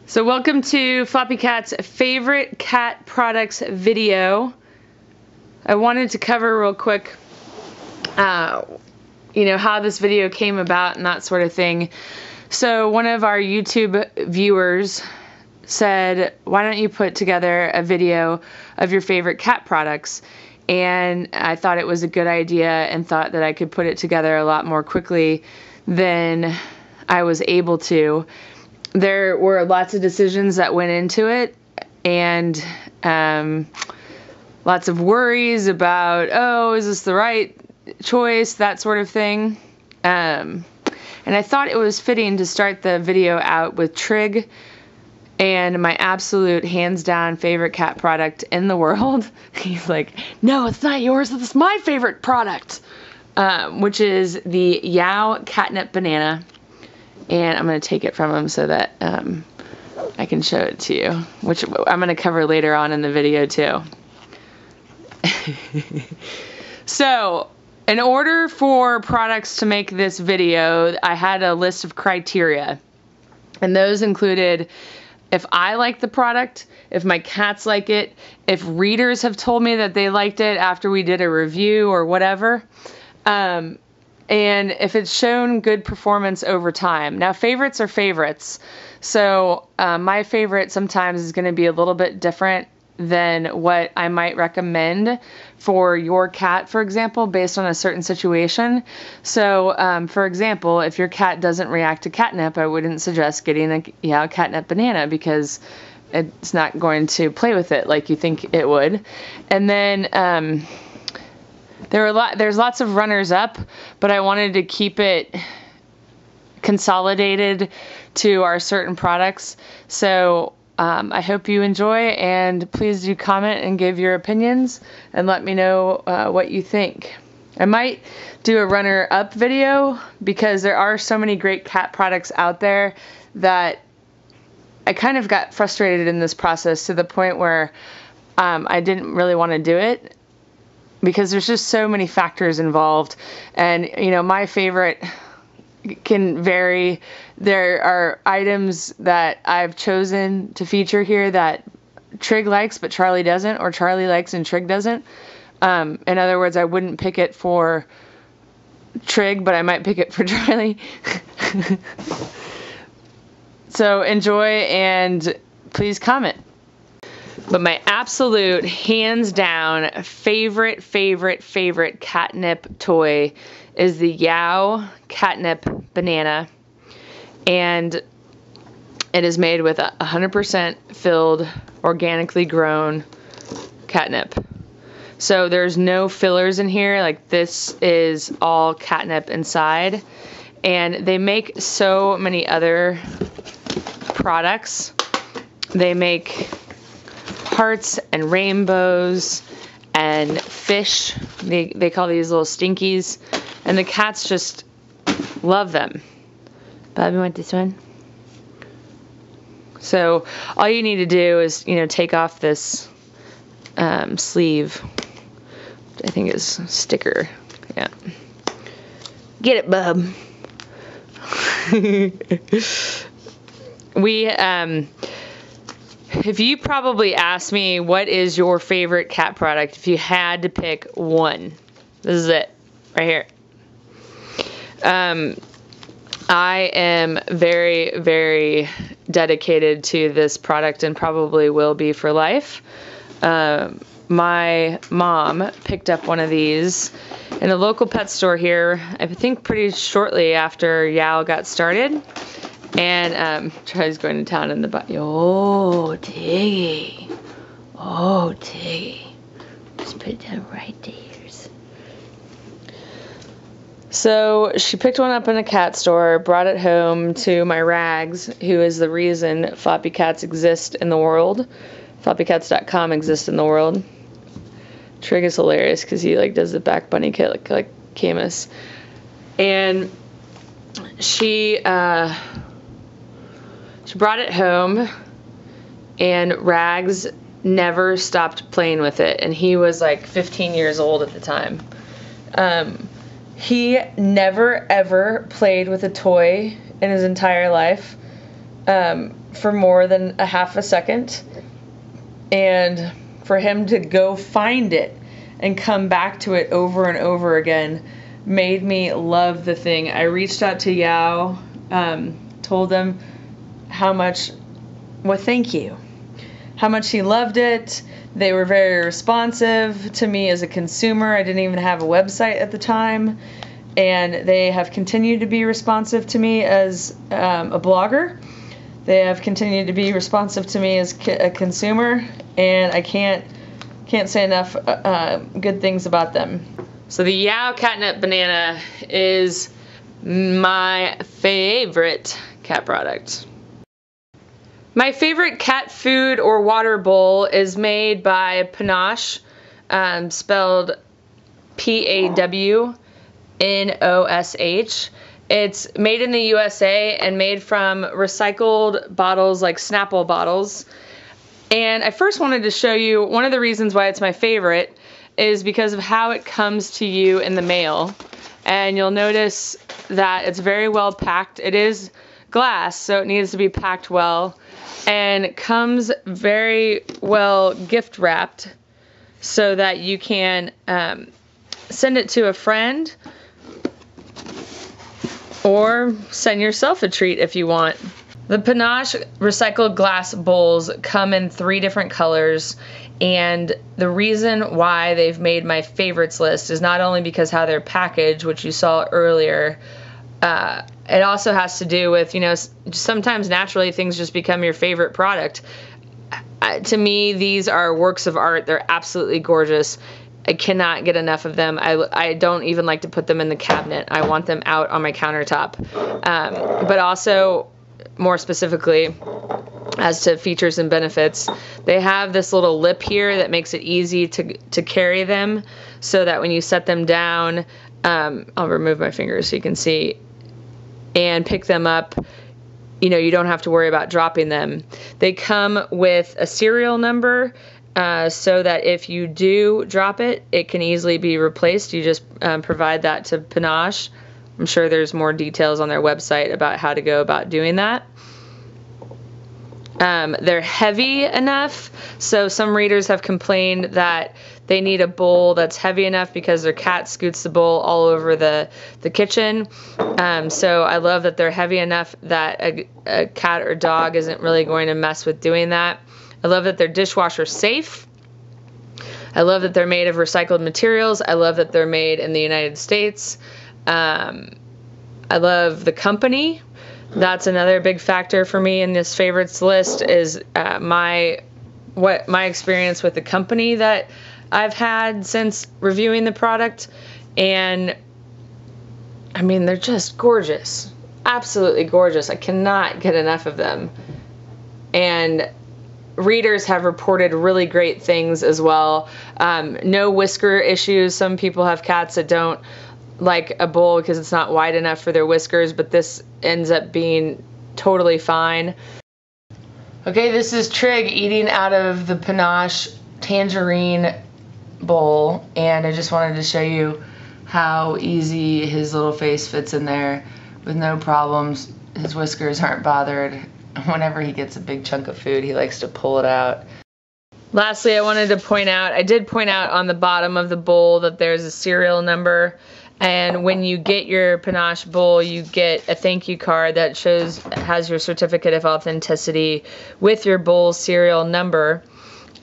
So welcome to Floppycats favorite cat products video. I wanted to cover real quick, how this video came about and that sort of thing. So one of our YouTube viewers said, why don't you put together a video of your favorite cat products? And I thought it was a good idea and thought that I could put it together a lot more quickly than I was able to. There were lots of decisions that went into it, and lots of worries about, oh, is this the right choice, that sort of thing. And I thought it was fitting to start the video out with Trig and my absolute hands-down favorite cat product in the world. He's like, no, it's not yours, it's my favorite product, which is the Yeowww Catnip Banana. And I'm going to take it from him so that I can show it to you, which I'm going to cover later on in the video too. So, in order for products to make this video, I had a list of criteria. And those included if I like the product, if my cats like it, if readers have told me that they liked it after we did a review or whatever. And if it's shown good performance over time. Now, favorites are favorites. So my favorite sometimes is going to be a little bit different than what I might recommend for your cat, for example, based on a certain situation. So, for example, if your cat doesn't react to catnip, I wouldn't suggest getting a Yeowww Catnip Banana because it's not going to play with it like you think it would. And then there's lots of runners up, but I wanted to keep it consolidated to our certain products. So I hope you enjoy, and please do comment and give your opinions and let me know what you think. I might do a runner-up video because there are so many great cat products out there that I kind of got frustrated in this process to the point where I didn't really want to do it, because there's just so many factors involved. And, my favorite can vary. There are items that I've chosen to feature here that Trig likes, but Charlie doesn't, or Charlie likes and Trig doesn't. In other words, I wouldn't pick it for Trig, but I might pick it for Charlie. So enjoy, and please comment. But my absolute, hands down, favorite catnip toy is the Yeowww Catnip Banana. And it is made with 100% filled, organically grown catnip. So there's no fillers in here. Like, this is all catnip inside. And they make so many other products. They make hearts and rainbows and fish. They call these little stinkies, and the cats just love them. Bobby, want this one? So all you need to do is take off this sleeve. I think it's sticker. Yeah, get it, bub. If you probably asked me what is your favorite cat product, if you had to pick one, this is it, right here. I am very dedicated to this product and probably will be for life. My mom picked up one of these in a local pet store here, I think pretty shortly after Yeowww got started. And Charlie's going to town in the butt. Oh, Tiggy. Oh, Tiggy. Just put it down right there. So she picked one up in a cat store, brought it home to my Rags, who is the reason Floppycats exist in the world. Floppycats.com exists in the world. Trig is hilarious because he does the back bunny kit like Camus. And she brought it home, and Rags never stopped playing with it, and he was like 15 years old at the time. He never ever played with a toy in his entire life, for more than a half a second, and for him to go find it and come back to it over and over again made me love the thing. I reached out to Yeowww, told them how much, well, thank you, how much he loved it. They were very responsive to me as a consumer. I didn't even have a website at the time, and they have continued to be responsive to me as a blogger. They have continued to be responsive to me as a consumer, and I can't say enough good things about them. So the Yeowww Catnip Banana is my favorite cat product. My favorite cat food or water bowl is made by PawNosh, spelled PawNosh. It's made in the USA and made from recycled bottles like Snapple bottles. And I first wanted to show you one of the reasons why it's my favorite is because of how it comes to you in the mail. And you'll notice that it's very well packed. It is glass, so it needs to be packed well. And it comes very well gift wrapped so that you can send it to a friend or send yourself a treat if you want. The PawNosh recycled glass bowls come in 3 different colors, and the reason why they've made my favorites list is not only because how they're packaged, which you saw earlier, it also has to do with, you know, sometimes naturally things just become your favorite product. To me, these are works of art. They're absolutely gorgeous. I cannot get enough of them. I don't even like to put them in the cabinet. I want them out on my countertop. But also, more specifically, as to features and benefits, they have this little lip here that makes it easy to carry them, so that when you set them down, I'll remove my fingers so you can see, and pick them up, you know, you don't have to worry about dropping them. They come with a serial number, so that if you do drop it, it can easily be replaced. You just provide that to PawNosh. I'm sure there's more details on their website about how to go about doing that. They're heavy enough, so some readers have complained that they need a bowl that's heavy enough because their cat scoots the bowl all over the kitchen. So I love that they're heavy enough that a cat or dog isn't really going to mess with doing that. I love that they're dishwasher safe. I love that they're made of recycled materials. I love that they're made in the United States. I love the company. That's another big factor for me in this favorites list is my experience with the company that I've had since reviewing the product. And I mean, they're just gorgeous. Absolutely gorgeous. I cannot get enough of them. And readers have reported really great things as well. No whisker issues. Some people have cats that don't like a bowl because it's not wide enough for their whiskers, but this ends up being totally fine. Okay, this is Trig eating out of the PawNosh tangerine bowl, and I just wanted to show you how easy his little face fits in there with no problems. His whiskers aren't bothered. Whenever he gets a big chunk of food, he likes to pull it out. Lastly, I wanted to point out, I did point out on the bottom of the bowl that there's a serial number. And when you get your PawNosh bowl, you get a thank you card that has your certificate of authenticity with your bowl serial number.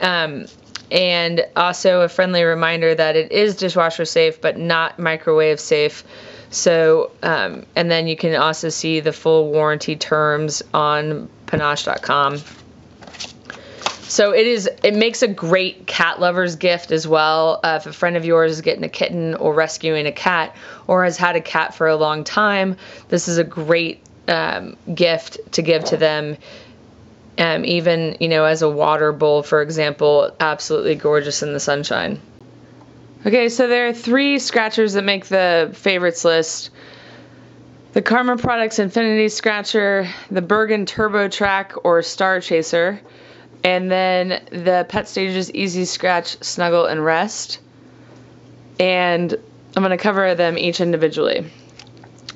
And also a friendly reminder that it is dishwasher safe, but not microwave safe. So, and then you can also see the full warranty terms on pawnosh.com. So it makes a great cat lover's gift as well. If a friend of yours is getting a kitten or rescuing a cat or has had a cat for a long time, this is a great gift to give to them. Even, you know, as a water bowl, for example, absolutely gorgeous in the sunshine. Okay, so there are 3 scratchers that make the favorites list. The Karma Products Infinity Scratcher, the Bergan Turbo Track or Star Chaser, and then the Petstages Easy Scratch, Snuggle, and Rest. And I'm going to cover them each individually.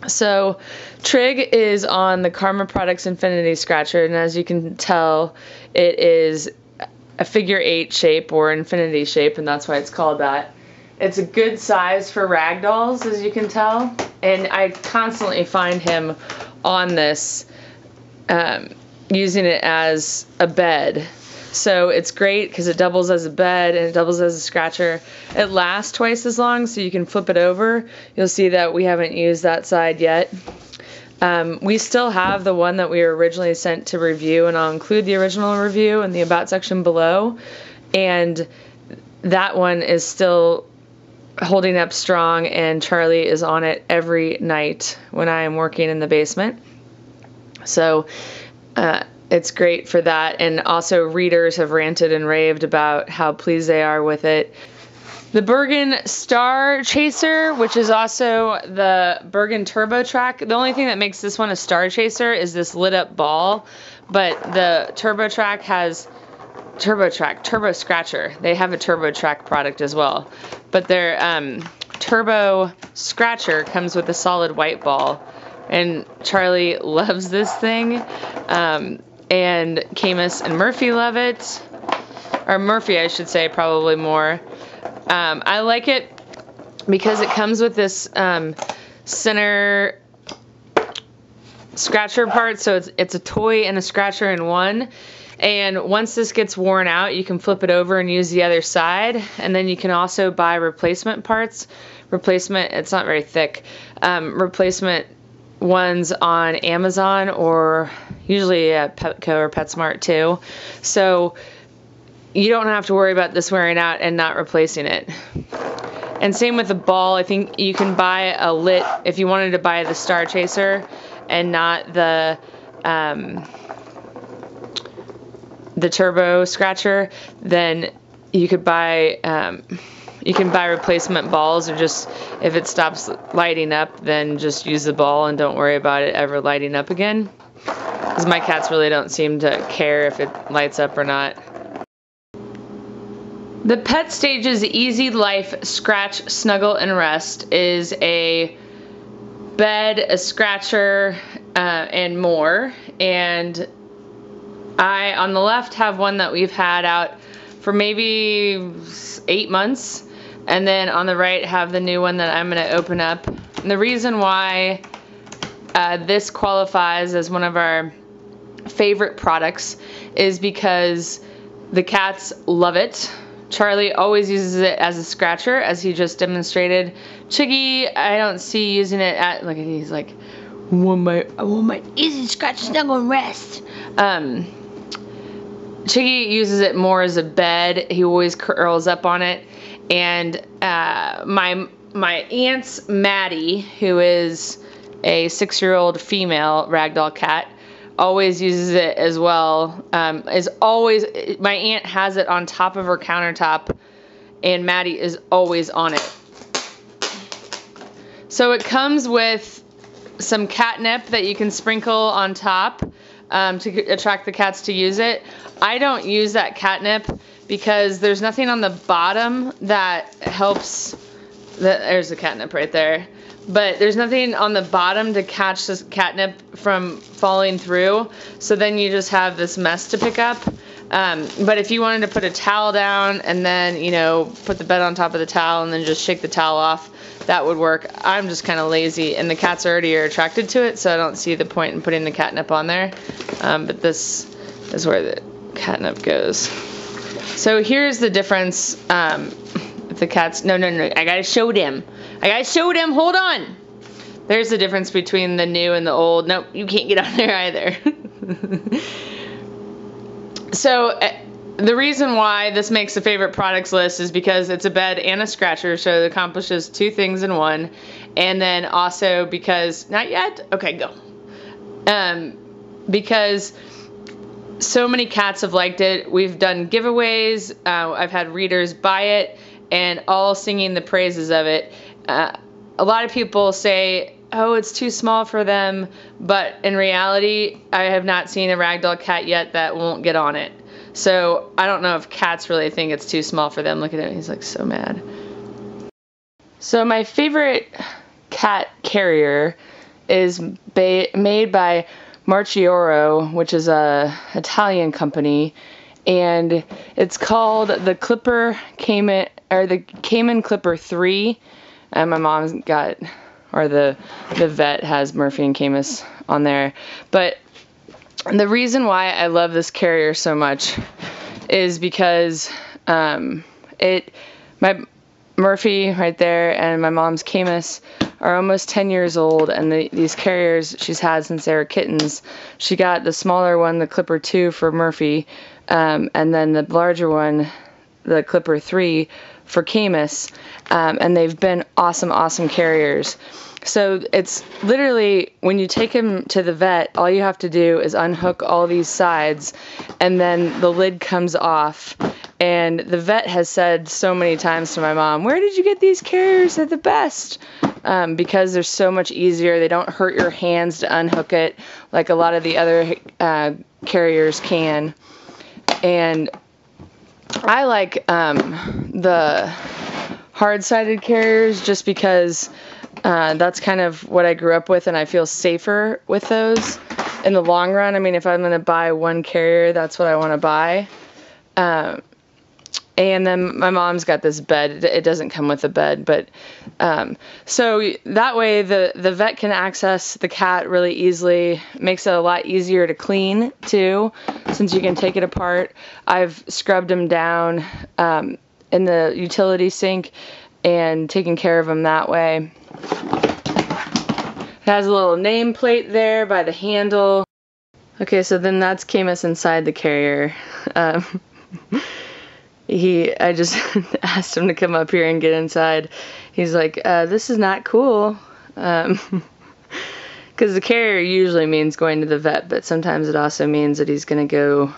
So Trig is on the Karma Products Infinity Scratcher, and as you can tell, it is a figure 8 shape or infinity shape, and that's why it's called that. It's a good size for ragdolls, as you can tell, and I constantly find him on this, using it as a bed. So it's great because it doubles as a bed and it doubles as a scratcher. It lasts twice as long, so you can flip it over. You'll see that we haven't used that side yet. We still have the one that we were originally sent to review, and I'll include the original review in the About section below. And that one is still holding up strong, and Charlie is on it every night when I am working in the basement. So it's great for that, and also readers have ranted and raved about how pleased they are with it. The Bergan Star Chaser, which is also the Bergan Turbo Track. The only thing that makes this one a Star Chaser is this lit up ball, but the Turbo Track has Turbo Scratcher. They have a Turbo Track product as well, but their Turbo Scratcher comes with a solid white ball, and Charlie loves this thing. And Camus and Murphy love it, or Murphy I should say probably more. I like it because it comes with this center scratcher part, so it's a toy and a scratcher in one. And once this gets worn out, you can flip it over and use the other side, and then you can also buy replacement parts. It's not very thick. Replacement ones on Amazon, or usually at Petco or PetSmart too. So you don't have to worry about this wearing out and not replacing it. And same with the ball. I think you can buy a lit, if you wanted to buy the Star Chaser and not the Turbo Scratcher, then you could buy replacement balls, or just, if it stops lighting up, then just use the ball and don't worry about it ever lighting up again. Because my cats really don't seem to care if it lights up or not. The Petstages Easy Life Scratch, Snuggle, and Rest is a bed, a scratcher, and more. And I, on the left, have one that we've had out for maybe 8 months. And then on the right, have the new one that I'm going to open up. And the reason why this qualifies as one of our favorite products is because the cats love it. Charlie always uses it as a scratcher, as he just demonstrated. Chiggy, I don't see using it at, look at, he's like, I want my easy scratch, snuggle, and rest. Chiggy uses it more as a bed. He always curls up on it. And my aunt's Maddie, who is a 6-year-old female ragdoll cat, always uses it as well. My aunt has it on top of her countertop, and Maddie is always on it. So it comes with some catnip that you can sprinkle on top to attract the cats to use it. I don't use that catnip because there's nothing on the bottom that helps. There's the catnip right there. But there's nothing on the bottom to catch this catnip from falling through. So then you just have this mess to pick up. But if you wanted to put a towel down and then, you know, put the bed on top of the towel and then just shake the towel off, that would work. I'm just kind of lazy, and the cats already are attracted to it, so I don't see the point in putting the catnip on there. But this is where the catnip goes. So here's the difference. The cats, no, I gotta show them. Hold on. There's the difference between the new and the old. Nope, you can't get on there either. So the reason why this makes a favorite products list is because it's a bed and a scratcher, so it accomplishes 2 things in one. And then also because, not yet? Okay, go. Because so many cats have liked it. We've done giveaways. I've had readers buy it and all singing the praises of it. A lot of people say, oh, it's too small for them, but in reality, I have not seen a ragdoll cat yet that won't get on it. So I don't know if cats really think it's too small for them. Look at him, he's like so mad. So my favorite cat carrier is made by Marchioro, which is a Italian company, and it's called the Cayman, or the Cayman Clipper 3. And my mom's got, or the vet has Murphy and Camus on there. But the reason why I love this carrier so much is because my Murphy right there and my mom's Camus are almost 10 years old, and these carriers she's had since they were kittens. She got the smaller one, the Clipper 2, for Murphy, and then the larger one, the Clipper 3, for Camus, and they've been awesome carriers. So it's literally, when you take him to the vet, all you have to do is unhook all these sides, and then the lid comes off. And the vet has said so many times to my mom, "Where did you get these carriers? They're the best." Because they're so much easier. They don't hurt your hands to unhook it like a lot of the other carriers can. And I like the hard-sided carriers just because that's kind of what I grew up with, and I feel safer with those in the long run. I mean, if I'm going to buy one carrier, that's what I want to buy. And then my mom's got this bed. It doesn't come with a bed, but so that way the vet can access the cat really easily. Makes it a lot easier to clean too, since you can take it apart. I've scrubbed him down in the utility sink and taken care of him that way. It has a little nameplate there by the handle. Okay, so then that's Camus inside the carrier. I just asked him to come up here and get inside. He's like, this is not cool. Because the carrier usually means going to the vet, but sometimes it also means that he's going to go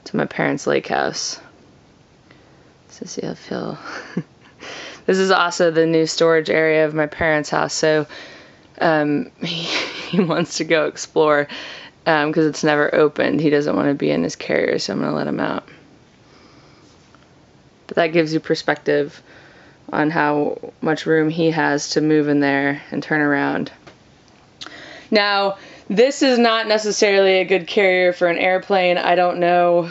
to my parents' lake house. So see how I feel. This is also the new storage area of my parents' house, so he wants to go explore because it's never opened. He doesn't want to be in his carrier, so I'm going to let him out. But that gives you perspective on how much room he has to move in there and turn around. Now, this is not necessarily a good carrier for an airplane. I don't know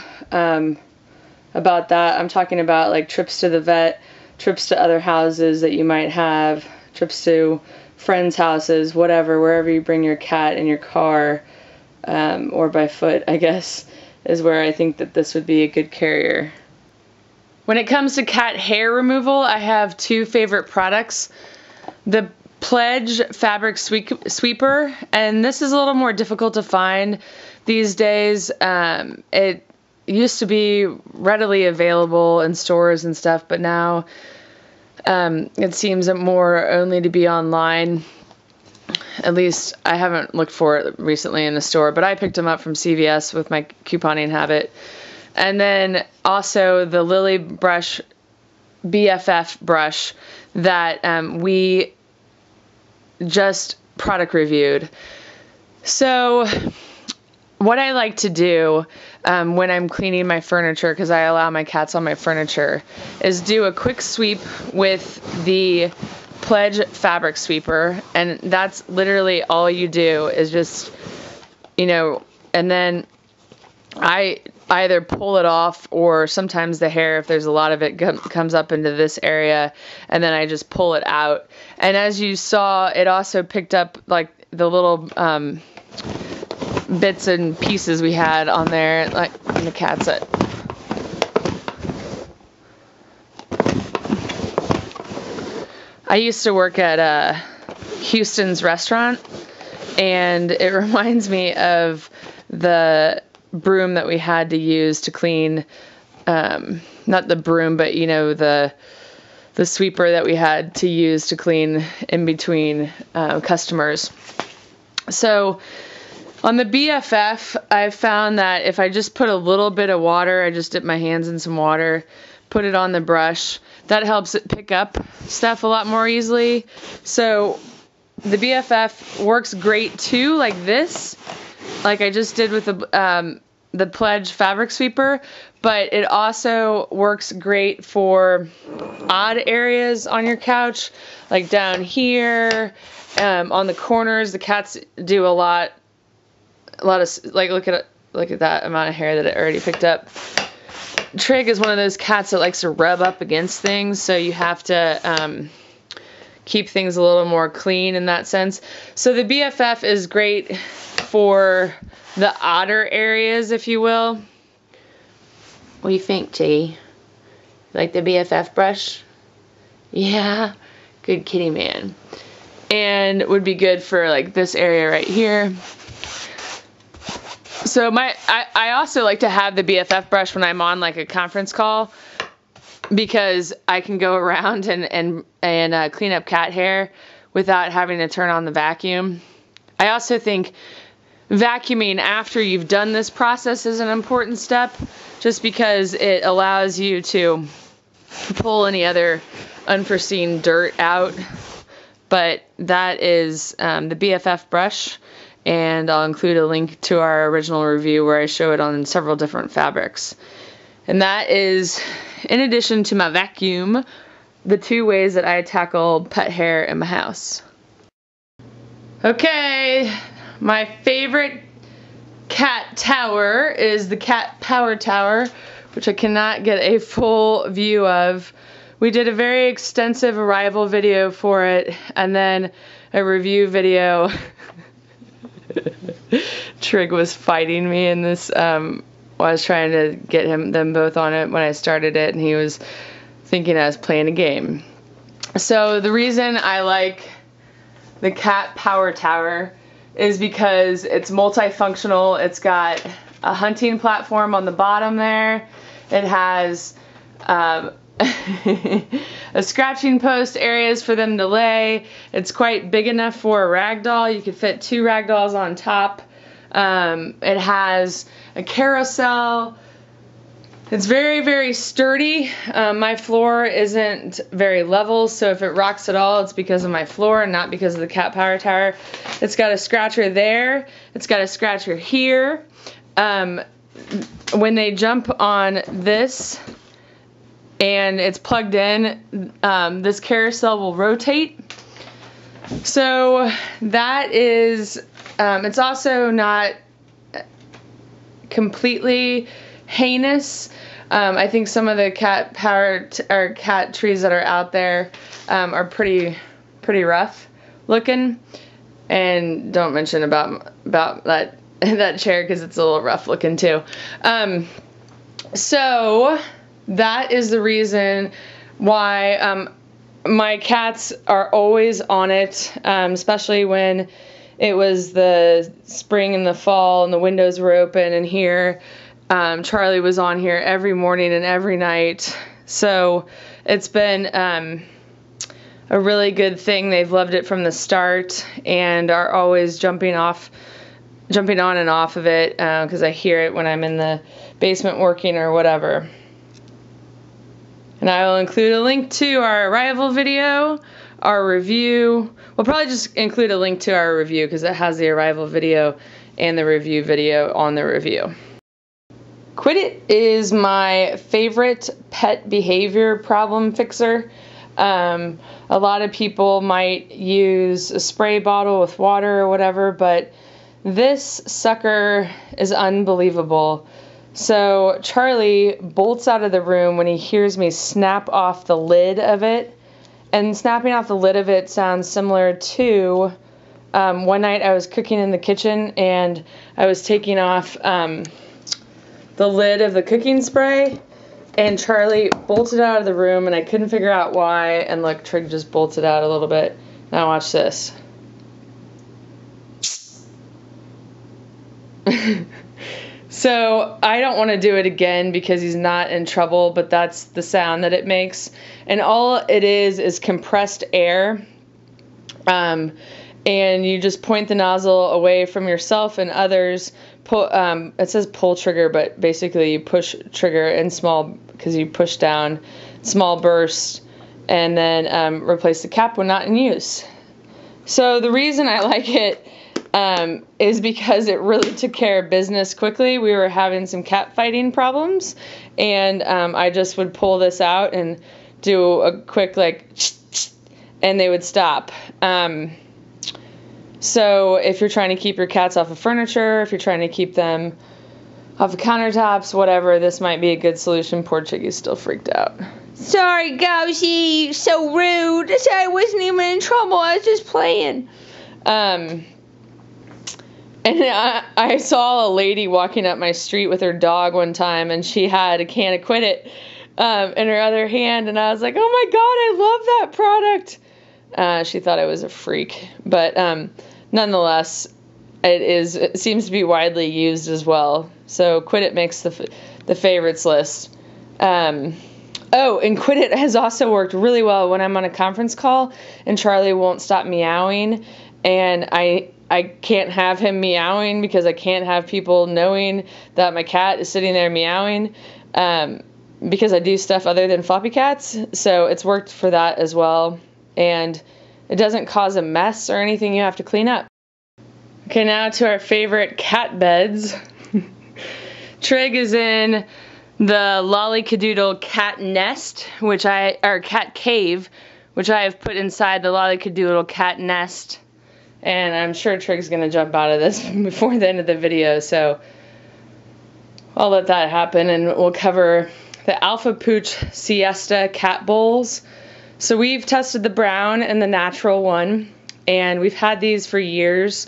about that. I'm talking about like trips to the vet, trips to other houses that you might have, trips to friends' houses, whatever, wherever you bring your cat in your car, or by foot, I guess, is where I think that this would be a good carrier. When it comes to cat hair removal, I have two favorite products. The Pledge Fabric Sweeper, and this is a little more difficult to find these days. It used to be readily available in stores and stuff, but now it seems more only to be online. At least I haven't looked for it recently in the store, but I picked them up from CVS with my couponing habit. And then also the Lilly brush, BFF brush, that we just product reviewed. So what I like to do when I'm cleaning my furniture, because I allow my cats on my furniture, is do a quick sweep with the Pledge Fabric Sweeper, and that's literally all you do is just, and then I either pull it off, or sometimes the hair, if there's a lot of it, comes up into this area, and then I just pull it out. And as you saw, it also picked up like the little bits and pieces we had on there, like in the cat's it. I used to work at Houston's restaurant, and it reminds me of the broom that we had to use to clean, not the broom, but the sweeper that we had to use to clean in between customers. So on the BFF, I found that if I just put a little bit of water, I just dip my hands in some water, put it on the brush, that helps it pick up stuff a lot more easily. So the BFF works great too, like this, like I just did with the the Pledge fabric sweeper, but it also works great for odd areas on your couch, like down here, on the corners. The cats do a lot of, like, look at that amount of hair that it already picked up. Trig is one of those cats that likes to rub up against things, so you have to keep things a little more clean in that sense. So the BFF is great for the odder areas, if you will. What do you think, Tiggy? Like the BFF brush? Yeah? Good kitty man. And it would be good for like this area right here. So I also like to have the BFF brush when I'm on like a conference call, because I can go around and clean up cat hair without having to turn on the vacuum. I also think vacuuming after you've done this process is an important step, just because it allows you to pull any other unforeseen dirt out. But that is the BFF brush, and I'll include a link to our original review where I show it on several different fabrics. And that is, in addition to my vacuum, the 2 ways that I tackle pet hair in my house. Okay, my favorite cat tower is the cat power tower, which I cannot get a full view of. We did a very extensive arrival video for it, and then a review video. Trig was fighting me in this. I was trying to get them both on it when I started it, and he was thinking I was playing a game. So the reason I like the cat power tower is because it's multifunctional. It's got a hunting platform on the bottom there. It has a scratching post, areas for them to lay. It's quite big enough for a rag doll. You could fit 2 rag dolls on top. It has a carousel. It's very, very sturdy. My floor isn't very level, so if it rocks at all, it's because of my floor and not because of the cat power tower. It's got a scratcher there. It's got a scratcher here. When they jump on this and it's plugged in, this carousel will rotate. So that is, it's also not completely heinous. I think some of the cat cat trees that are out there are pretty rough looking, and don't mention about that chair, because it's a little rough looking too. So that is the reason why my cats are always on it, especially when it was the spring and the fall and the windows were open, and here Charlie was on here every morning and every night. So it's been a really good thing. They've loved it from the start and are always jumping on and off of it, because I hear it when I'm in the basement working or whatever. And I will include a link to our arrival video, our review. We'll probably just include a link to our review because it has the arrival video and the review video on the review. Quit It is my favorite pet behavior problem fixer. A lot of people might use a spray bottle with water or whatever, but this sucker is unbelievable. So Charlie bolts out of the room when he hears me snap off the lid of it. And snapping off the lid of it sounds similar to one night I was cooking in the kitchen and I was taking off the lid of the cooking spray, and Charlie bolted out of the room and I couldn't figure out why. And look, Trig just bolted out a little bit. Now watch this. So I don't want to do it again because he's not in trouble, but that's the sound that it makes. And all it is compressed air. And you just point the nozzle away from yourself and others. It says pull trigger, but basically you push trigger in small, because you push down small bursts, and then replace the cap when not in use. So the reason I like it is because it really took care of business quickly. We were having some cat fighting problems, and I just would pull this out and do a quick like, and they would stop. So if you're trying to keep your cats off of furniture, if you're trying to keep them off of countertops, whatever, this might be a good solution. Poor Chiggy's still freaked out. Sorry, Ghosty, so rude. I wasn't even in trouble. I was just playing. And I saw a lady walking up my street with her dog one time, and she had a can of Quit It in her other hand, and I was like, oh my god, I love that product. She thought I was a freak, but nonetheless, it seems to be widely used as well. So Quit It makes the favorites list. Oh, and Quit It has also worked really well when I'm on a conference call and Charlie won't stop meowing, and I can't have him meowing because I can't have people knowing that my cat is sitting there meowing, because I do stuff other than Floppycats. So it's worked for that as well, and it doesn't cause a mess or anything you have to clean up. Okay, now to our favorite cat beds. Trig is in the Lollycadoodle Cat Nest, or Cat Cave, which I have put inside the Lollycadoodle Cat Nest. And I'm sure Trig's going to jump out of this before the end of the video, so I'll let that happen, and we'll cover the AlphaPooch Siesta cat bowls. So we've tested the brown and the natural one, and we've had these for years,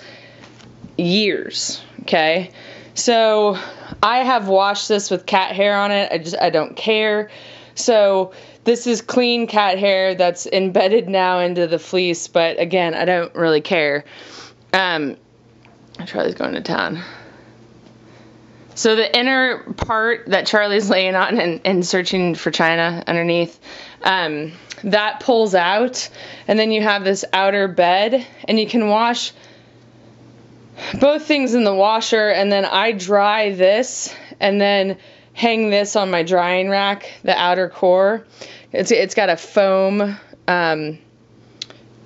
okay? So I have washed this with cat hair on it. I don't care. So this is clean cat hair that's embedded now into the fleece, but again, I don't really care. Charlie's going to town. So the inner part that Charlie's laying on and searching for China underneath, that pulls out, and then you have this outer bed, and you can wash both things in the washer, and then I dry this and then hang this on my drying rack, the outer core. It's got a foam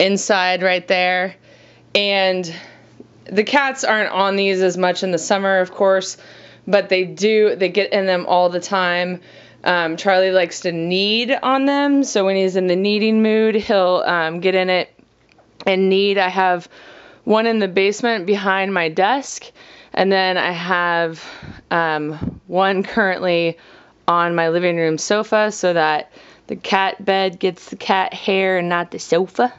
inside right there, and the cats aren't on these as much in the summer, of course, but they get in them all the time. Charlie likes to knead on them, so when he's in the kneading mood, he'll get in it and knead. I have one in the basement behind my desk, and then I have one currently on my living room sofa so that the cat bed gets the cat hair and not the sofa.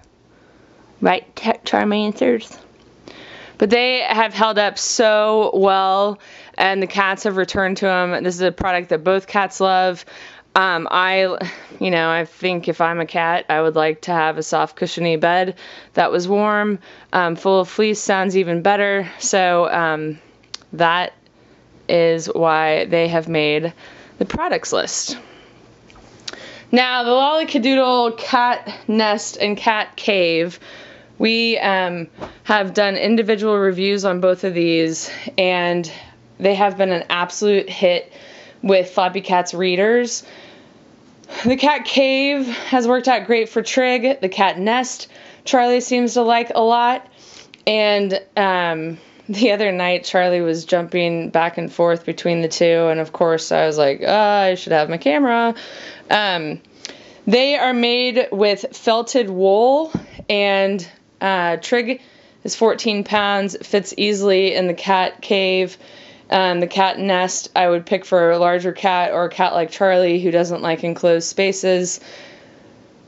Right, Charmancers? But they have held up so well, and the cats have returned to them. This is a product that both cats love. I think if I'm a cat, I would like to have a soft, cushiony bed that was warm. Full of fleece sounds even better. So that is why they have made the products list. Now, the Lollycadoodle Cat Nest and Cat Cave, we have done individual reviews on both of these, and they have been an absolute hit with Floppycats readers. The Cat Cave has worked out great for Trig. The Cat Nest, Charlie seems to like a lot. And the other night, Charlie was jumping back and forth between the two, and of course I was like, I should have my camera. They are made with felted wool, and Trig is 14 pounds, fits easily in the Cat Cave. The Cat Nest I would pick for a larger cat, or a cat like Charlie who doesn't like enclosed spaces.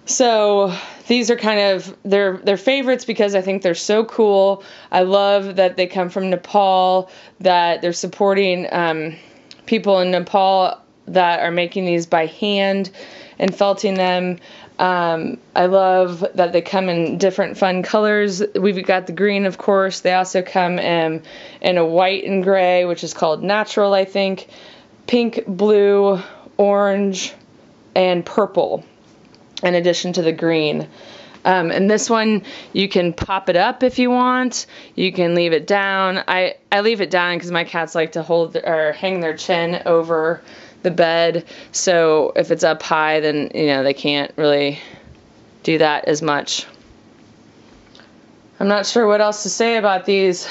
So these are kind of their favorites because I think they're so cool. I love that they come from Nepal, that they're supporting people in Nepal that are making these by hand and felting them. I love that they come in different fun colors. We've got the green, of course. They also come in a white and gray, which is called natural, I think. Pink, blue, orange, and purple, in addition to the green. And this one, you can pop it up if you want. You can leave it down. I leave it down because my cats like to hold or hang their chin over the bed, so if it's up high, then they can't really do that as much. I'm not sure what else to say about these.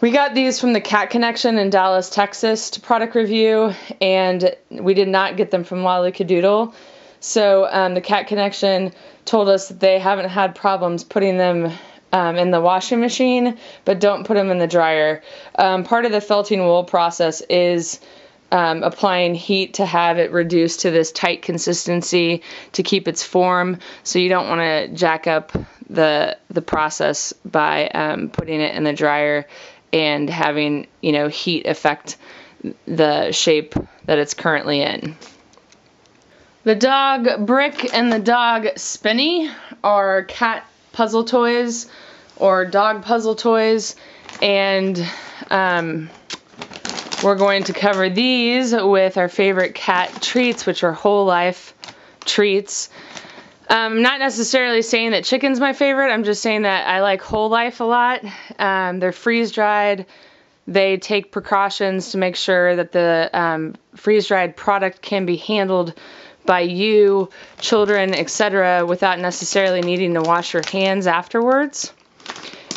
We got these from the Cat Connection in Dallas, Texas to product review, and we did not get them from Lollycadoodle. So the Cat Connection told us that they haven't had problems putting them in the washing machine, but don't put them in the dryer. Part of the felting wool process is applying heat to have it reduced to this tight consistency to keep its form, so you don't want to jack up the process by putting it in the dryer and having, you know, heat affect the shape that it's currently in. The dog brick and the dog Spinny are cat puzzle toys or dog puzzle toys, and we're going to cover these with our favorite cat treats, which are whole life treats. Not necessarily saying that chicken's my favorite, I'm just saying that I like whole life a lot. They're freeze-dried. They take precautions to make sure that the freeze-dried product can be handled by you, children, etc., without necessarily needing to wash your hands afterwards.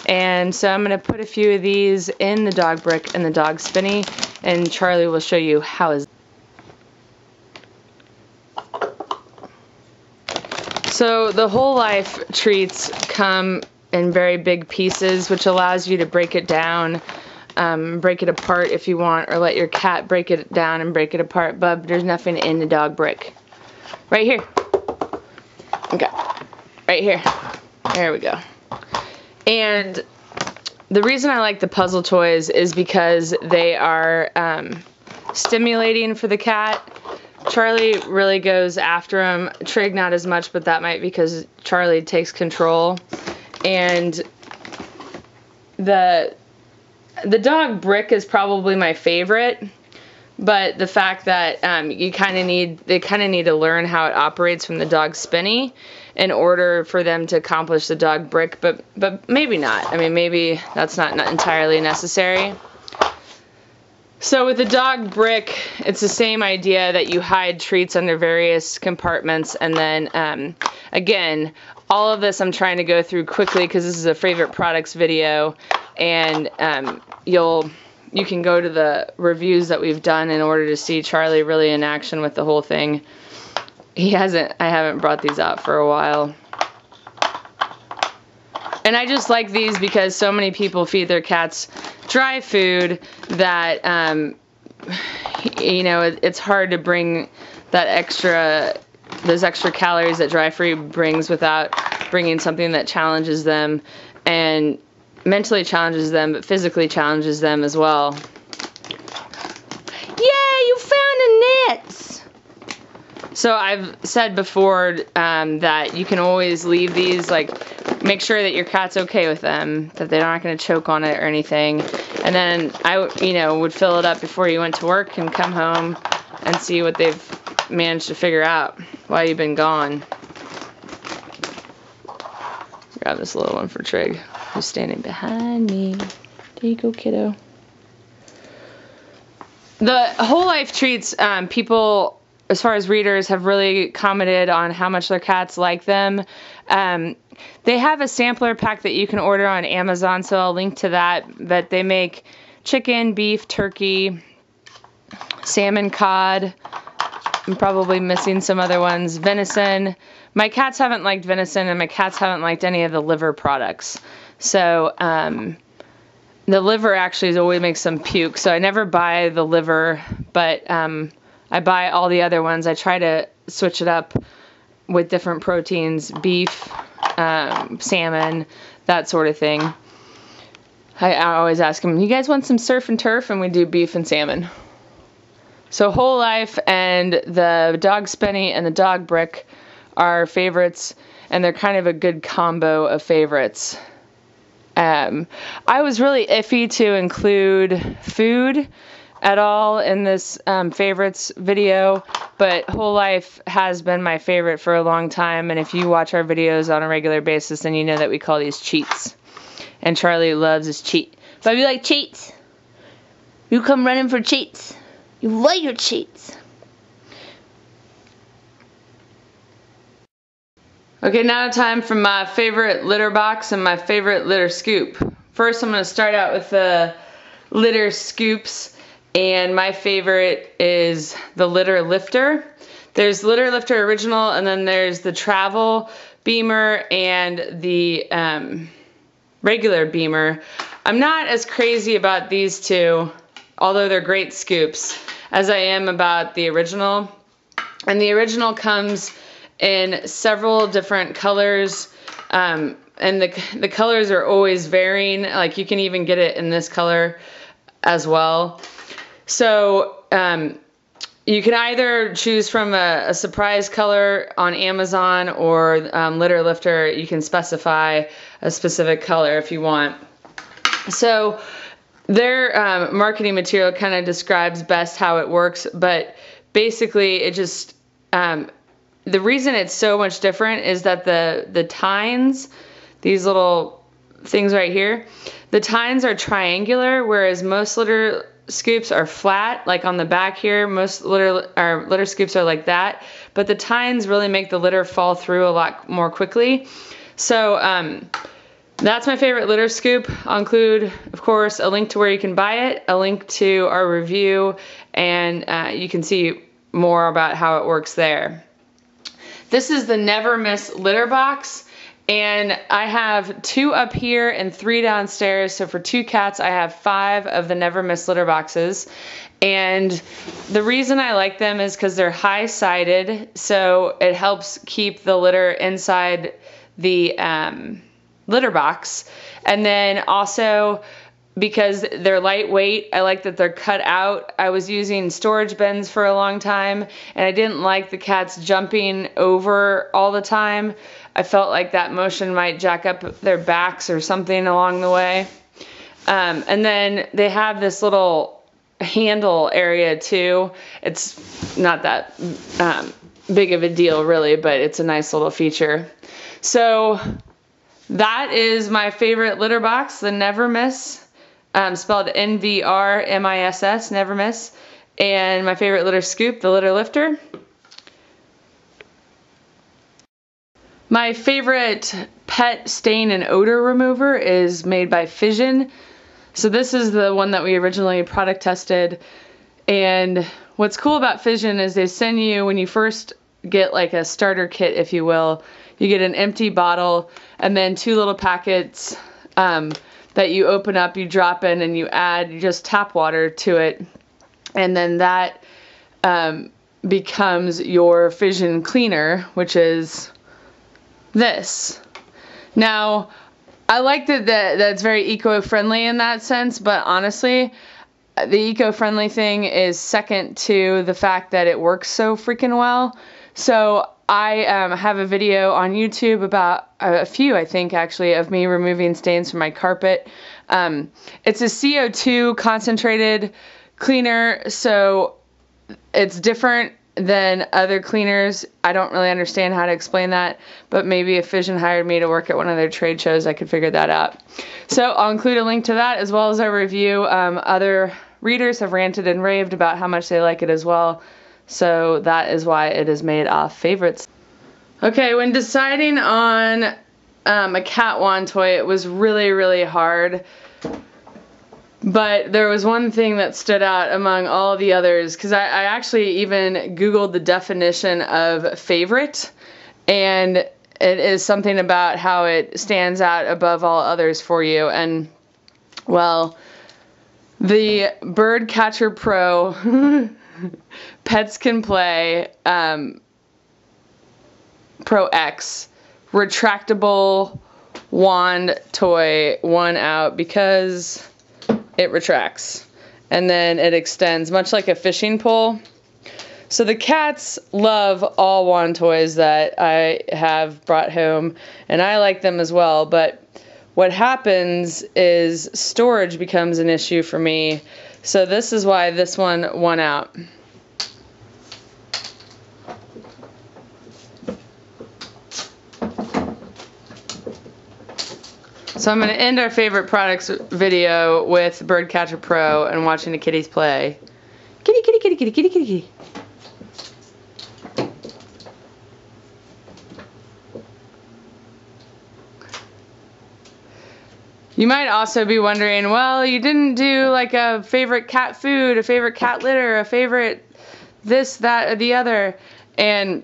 And so I'm going to put a few of these in the dog brick and the dog Spinny, and Charlie will show you how is. So the whole life treats come in very big pieces, which allows you to break it down, break it apart if you want, or let your cat break it down and break it apart. Bub, there's nothing in the dog brick. Right here. Okay. Right here. There we go. And the reason I like the puzzle toys is because they are stimulating for the cat. Charlie really goes after him. Trig not as much, but that might be because Charlie takes control. And the dog brick is probably my favorite, but the fact that they kind of need to learn how it operates from the dog Spinny in order for them to accomplish the dog brick, but maybe not. I mean, maybe that's not entirely necessary. So with the dog brick, it's the same idea that you hide treats under various compartments, and then again, all of this I'm trying to go through quickly because this is a favorite products video, and you can go to the reviews that we've done in order to see Charlie really in action with the whole thing. I haven't brought these out for a while. And I just like these because so many people feed their cats dry food that, you know, it's hard to bring those extra calories that dry food brings without bringing something that challenges them and mentally challenges them, but physically challenges them as well. Yay, you found a nest! So I've said before that you can always leave these, like, make sure that your cat's okay with them, that they're not going to choke on it or anything. And then I, would fill it up before you went to work and come home and see what they've managed to figure out while you've been gone. Grab this little one for Trig, who's standing behind me. There you go, kiddo. The whole life treats, people, as far as readers, have really commented on how much their cats like them. They have a sampler pack that you can order on Amazon, so I'll link to that. But they make chicken, beef, turkey, salmon, cod. I'm probably missing some other ones. Venison. My cats haven't liked venison, and my cats haven't liked any of the liver products. So the liver actually always makes them puke, so I never buy the liver, but I buy all the other ones. I try to switch it up with different proteins, beef, salmon, that sort of thing. I always ask them, you guys want some surf and turf? And we do beef and salmon. So whole life and the dog Spinny and the dog brick are favorites, and they're kind of a good combo of favorites. I was really iffy to include food at all in this favorites video, but whole life has been my favorite for a long time, and if you watch our videos on a regular basis, then you know that we call these cheats. And Charlie loves his cheat. But you like cheats? You come running for cheats. You love your cheats. Okay, now time for my favorite litter box and my favorite litter scoop. First, I'm going to start out with the litter scoops, and my favorite is the litter lifter. There's litter lifter original, and then there's the travel beamer and the regular beamer. I'm not as crazy about these two, although they're great scoops, as I am about the original. And the original comes in several different colors, and the colors are always varying. Like, you can even get it in this color as well. So you can either choose from a surprise color on Amazon, or litter lifter, you can specify a specific color if you want. So their marketing material kind of describes best how it works, but basically it just, the reason it's so much different is that the tines, these little things right here, the tines are triangular, whereas most litter scoops are flat, like on the back here. Most litter scoops are like that, but the tines really make the litter fall through a lot more quickly. So that's my favorite litter scoop. I'll include, of course, a link to where you can buy it, a link to our review, and you can see more about how it works there. This is the NVR Miss Litter Box, and I have 2 up here and 3 downstairs. So for 2 cats, I have 5 of the NVR Miss Litter Boxes. And the reason I like them is because they're high-sided, so it helps keep the litter inside the litter box. And then also, because they're lightweight, I like that they're cut out. I was using storage bins for a long time, and I didn't like the cats jumping over all the time. I felt like that motion might jack up their backs or something along the way. And then they have this little handle area too. It's not that big of a deal really, but it's a nice little feature. So that is my favorite litter box, the NVR Miss, spelled NVR MISS, NVR Miss, and my favorite litter scoop, the litter lifter. My favorite pet stain and odor remover is made by Fizzion. So this is the one that we originally product tested. And what's cool about Fizzion is they send you, when you first get like a starter kit, if you will, you get an empty bottle and then 2 little packets that you open up, you drop in, and you just tap water to it. And then that becomes your Fizzion cleaner, which is this. Now, I like that it's very eco-friendly in that sense, but honestly, the eco-friendly thing is second to the fact that it works so freaking well. So I have a video on YouTube, about a few, I think, actually, of me removing stains from my carpet. It's a CO2 concentrated cleaner, so it's different than other cleaners. I don't really understand how to explain that, but maybe if Fizzion hired me to work at one of their trade shows, I could figure that out. So I'll include a link to that as well as our review. Other readers have ranted and raved about how much they like it as well, so that is why it is made off favorites. Okay, when deciding on a cat wand toy, it was really, really hard. But there was one thing that stood out among all the others, because I actually even Googled the definition of favorite, and it is something about how it stands out above all others for you. And, well, the Bird Catcher Pro Pets Can Play Pro X retractable wand toy won out because it retracts and then it extends, much like a fishing pole. So the cats love all wand toys that I have brought home, and I like them as well, but what happens is storage becomes an issue for me. So this is why this one won out. So I'm going to end our favorite products video with Birdcatcher Pro and watching the kitties play. Kitty, kitty, kitty, kitty, kitty, kitty, kitty. You might also be wondering, well, you didn't do like a favorite cat food, a favorite cat litter, a favorite this, that, or the other. And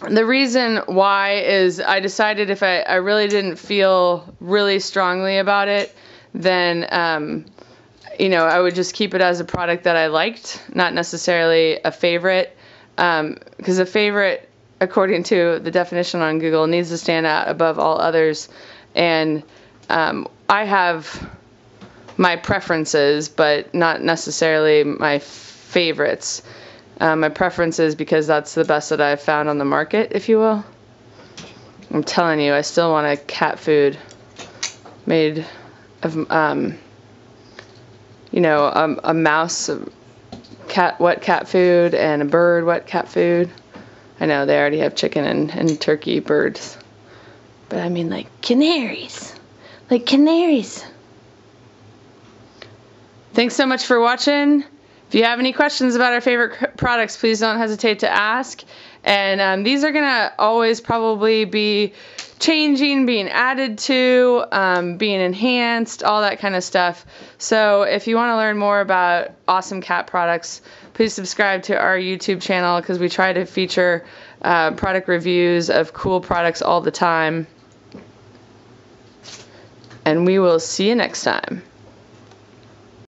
the reason why is I decided if I really didn't feel really strongly about it, then, you know, I would just keep it as a product that I liked, not necessarily a favorite. Because a favorite, according to the definition on Google, needs to stand out above all others. And I have my preferences, but not necessarily my favorites. My preferences because that's the best that I've found on the market, if you will. I'm telling you, I still want a cat food made of, you know, a mouse wet cat food and a bird wet cat food. I know they already have chicken and turkey birds. But I mean like canaries. Like canaries. Thanks so much for watching. If you have any questions about our favorite products, please don't hesitate to ask. And these are going to always probably be changing, being added to, being enhanced, all that kind of stuff. So if you want to learn more about awesome cat products, please subscribe to our YouTube channel because we try to feature product reviews of cool products all the time. And we will see you next time.